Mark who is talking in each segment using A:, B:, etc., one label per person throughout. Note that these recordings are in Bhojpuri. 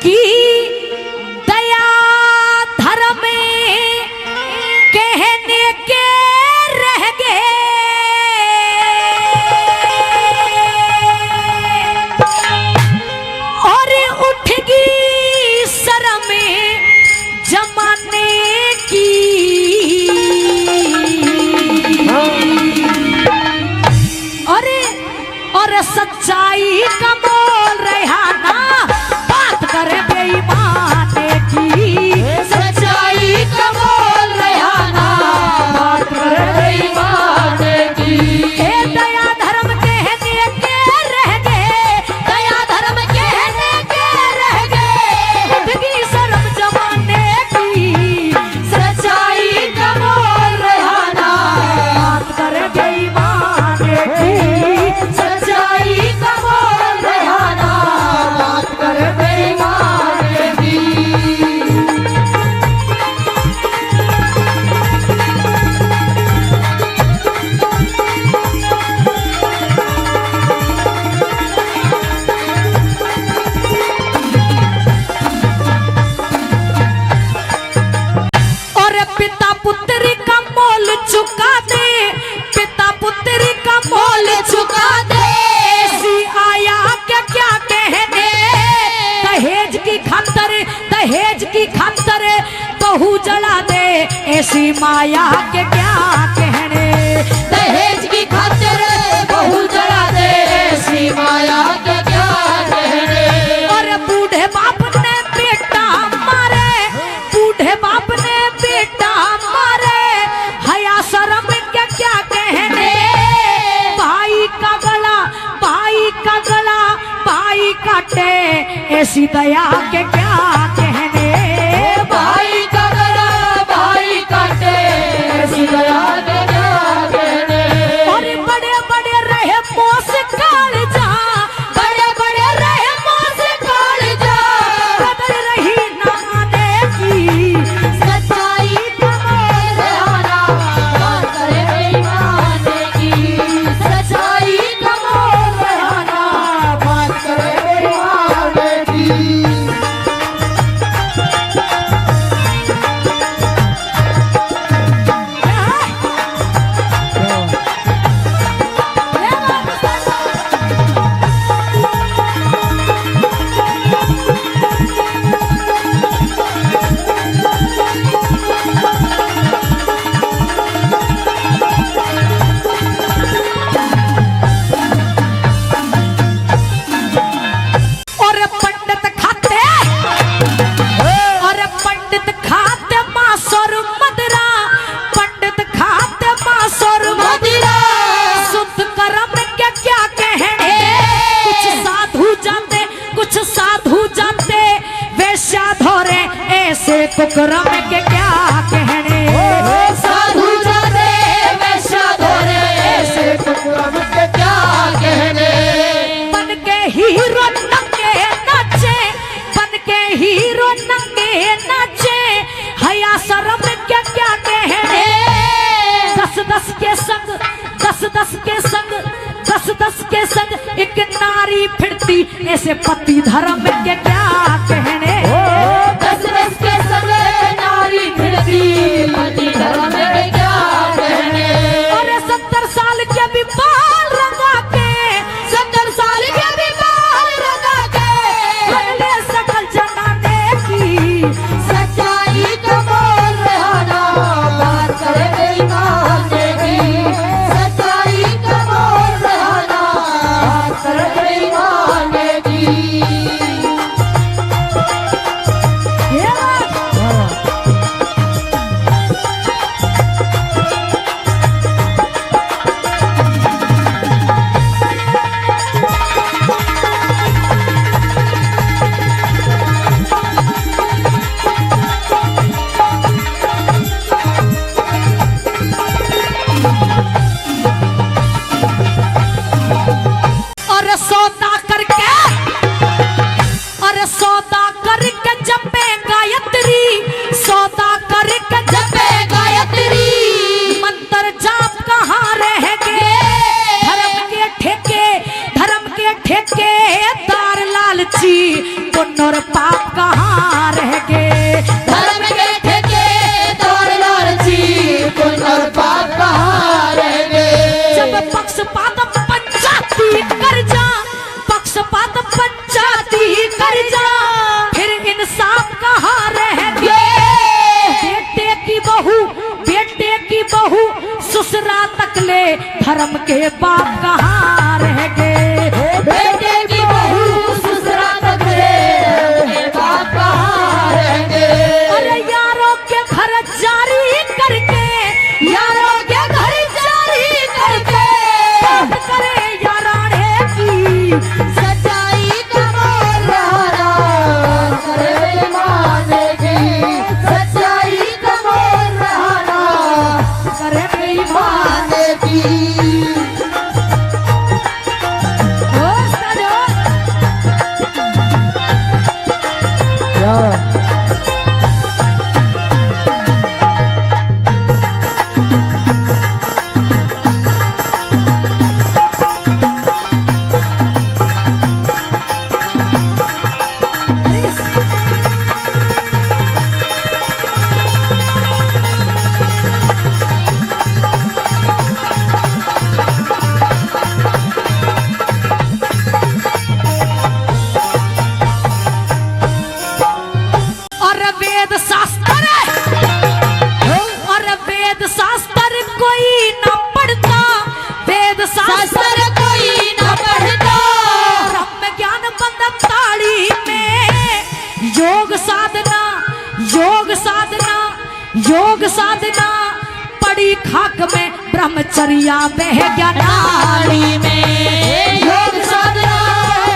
A: कि दया धर्म कहने के रह गए और उठगी शर्म जमाने की। और सच्चाई का मोल रहा ना बात करे बेईमान की। सच्चाई का मोल रहा ना बात करे बेईमान की। दया धर्म कहने के रह गए, दया धर्म कहने के रह गए, उठगी शर्म जमाने की। सच्चाई का मोल रहा ना बात करे बेईमान की। पिता पुत्री का मोल चुका दे, पिता पुत्री का मोल चुका दे। ऐसी आया क्या कहने, दहेज की खातर, दहेज की खातर बहू जला दे। ऐसी माया के क्या कहने, दहेज की खातर बहू जला दे। ऐसी माया के क्या कहने। और बूढ़े बाप ने बेटा मारे, बूढ़े बाप ने बेटा मारे, हया शर्म क्या क्या कहने। भाई का गला, भाई का गला, भाई काटे। ऐसी दया के क्या कहने। भाई का गला, भाई काटे। ऐसी दया के क्या कहने। और बड़े बड़े रहे मोस काल जा, बड़े बड़े रहे मोस काल जा, कदर रही ना आने की। सच्चाई का मोल रहा बात करे बेईमान की। सच्चाई का मोल रहा बात करे बेईमान की। कुकरम के क्या कहने। साधु जाते वैश्या धोरे, ऐसे कुकरम के क्या कहने। बन के हीरो नंगे नाचे, बन के हीरो नंगे नाचे, हया शर्म के क्या कहने। 10-10 के संग, 10-10 के संग, 10-10 के संग एक नारी फिरती। ऐसे पति धर्म के क्या कहने। 10-10 के संग नारी फिरती, पति धर्म के क्या कहने। और 70 साल के भी बाल रंगा के, 70 साल के भी बाल रंगा के, पहले सकल जनाने की। सच्चाई का मोल रहा ना बात करे बेईमान की। सच्चाई का मोल रहा ना बात करे बेईमान की। और पाप कहाँ रह गए।
B: धर्म के ठेके तोड़ लालची पुण्य और पाप कहाँ रह गए।
A: जब पक्षपात पंचायती कर जा, पक्षपात पंचायती कर जा, फिर इंसाफ कहाँ रह गए। बेटे की बहू ससुरा तक ले, धर्म के बाप कहाँ रह गए।
B: बेटे की बहू ससुरा तक ले, धर्म के बाप कहाँ रह गए।
A: अरे यारों के घर जारी करके, यारों के घर जारी करके, बात करे याराने की,
B: सच्चाई का मोल रहा, करे बेईमान की, सच्चाई का मोल रहा,
A: करे बेईमान
B: की।
A: हो सजो। और वेद शास्त्र, और वेद शास्त्र कोई न पढ़ता, वेद शास्त्र
B: कोई न पढ़ता,
A: ब्रह्म ज्ञान बंद ताड़ी में, योग साधना, योग साधना, योग साधना पड़ी खाक में, ब्रह्मचर्या बह गया नाड़ी में।
B: योग साधना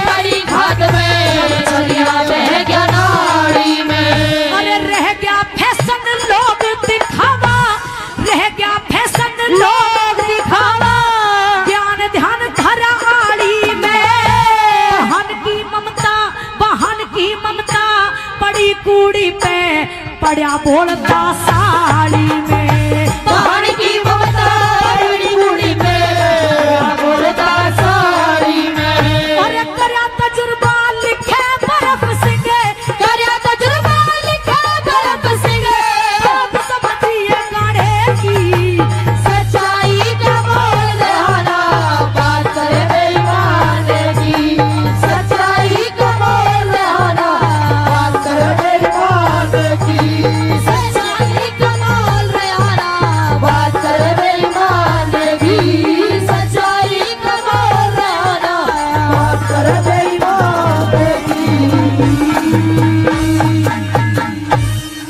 B: पड़ी खाक में, ब्रह्मचर्या बह गया नाड़ी में।
A: अरे रह गया फैशन लोग दिखावा, रह गया फैशन लोग दिखावा, ज्ञान ध्यान धरा आड़ी में। बहन की ममता, बहन की ममता पड़ी कूड़ी पे, पड़ा बोलता साड़ी में।